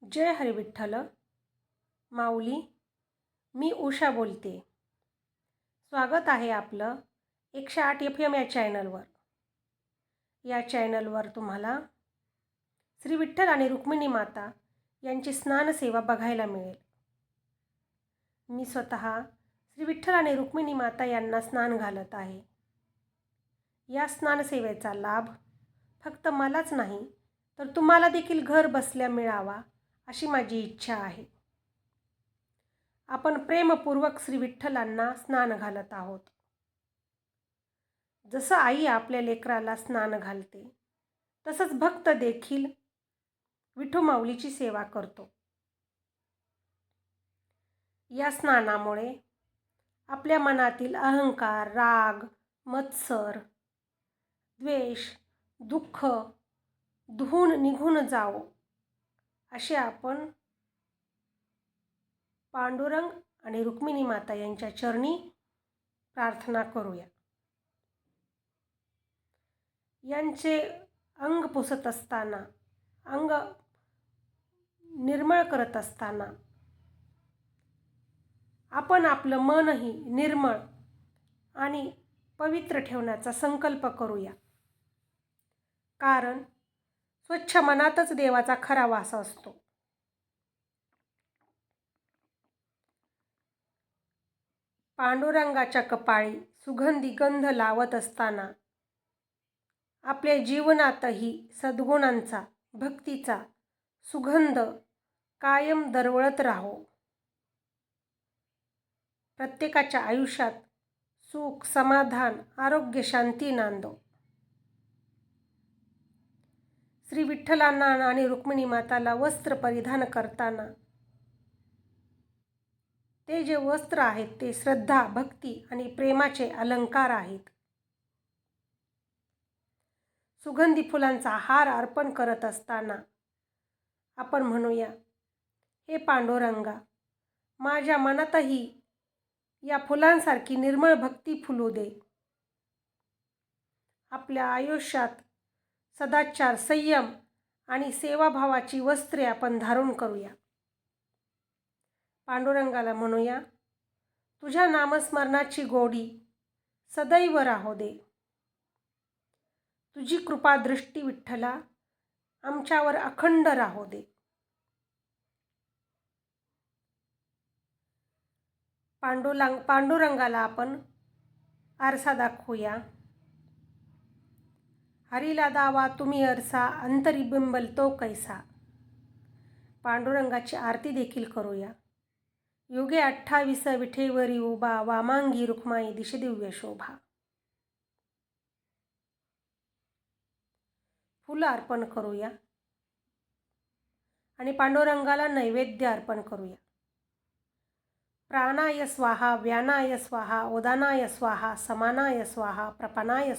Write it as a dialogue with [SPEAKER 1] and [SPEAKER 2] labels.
[SPEAKER 1] जय हरी विठ्ठल. माऊली, मी उषा बोलते. स्वागत आहे आपलं 108 FM या चॅनलवर. या चॅनलवर तुम्हाला श्री विठ्ठल आणि रुक्मिणी माता यांची स्नानसेवा बघायला मिळेल. मी स्वतः श्री विठ्ठल आणि रुक्मिणी माता यांना स्नान घालत आहे. या स्नानसेवेचा लाभ फक्त मलाच नाही तर तुम्हाला देखील घर बसल्या मिळावा अशी माझी इच्छा आहे. आपण प्रेमपूर्वक श्री विठ्ठलांना स्नान घालत आहोत. जसं आई आपल्या लेकराला स्नान घालते तसंच भक्त देखील विठू माऊलीची सेवा करतो. या स्नानामुळे आपल्या मनातील अहंकार, राग, मत्सर, द्वेष, दुःख धुवून निघून जावो असे आपण पांडुरंग आणि रुक्मिणी माता यांच्या चरणी प्रार्थना करूया. यांचे अंग पुसत असताना, अंग निर्मळ करत असताना आपण आपलं मनही निर्मळ आणि पवित्र ठेवण्याचा संकल्प करूया. कारण स्वच्छ मनातच देवाचा खरा वास असतो. पांडुरंगाच्या कपाळी सुगंधी गंध लावत असताना आपल्या जीवनातही सद्गुणांचा, भक्तीचा सुगंध कायम दरवळत राहो. प्रत्येकाच्या आयुष्यात सुख, समाधान, आरोग्य, शांती नांदो. श्री विठ्ठलांना आणि रुक्मिणी माताला वस्त्र परिधान करताना ते जे वस्त्र आहेत ते श्रद्धा, भक्ती आणि प्रेमाचे अलंकार आहेत. सुगंधी फुलांचा हार अर्पण करत असताना आपण म्हणूया, हे पांडुरंगा, माझ्या मनातही या फुलांसारखी निर्मळ भक्ती फुलू दे. आपल्या आयुष्यात सदाचार, संयम आणि सेवाभावाची वस्त्रे आपण धारण करूया. पांडुरंगाला म्हणूया, तुझ्या नामस्मरणाची गोडी सदैव राहू दे. तुझी कृपा दृष्टी विठ्ठला आमच्यावर अखंड राहू दे. पांडुरंगाला आपण आरसा दाखवूया. हरीला दावा तुम्ही अरसा, अंतरी बिंबल तो कैसा. पांडुरंगाची आरती देखील करूया. युगे 28 विठेवरी उभा, वामांगी रुक्माई दिशे दिव्य शोभा. फुलं अर्पण करूया आणि पांडुरंगाला नैवेद्य अर्पण करूया. प्राणाय स्वाहा, व्यानाय स्वाहा, उदानाय स्वाहा, समानाय स्वाहा, प्रपनाय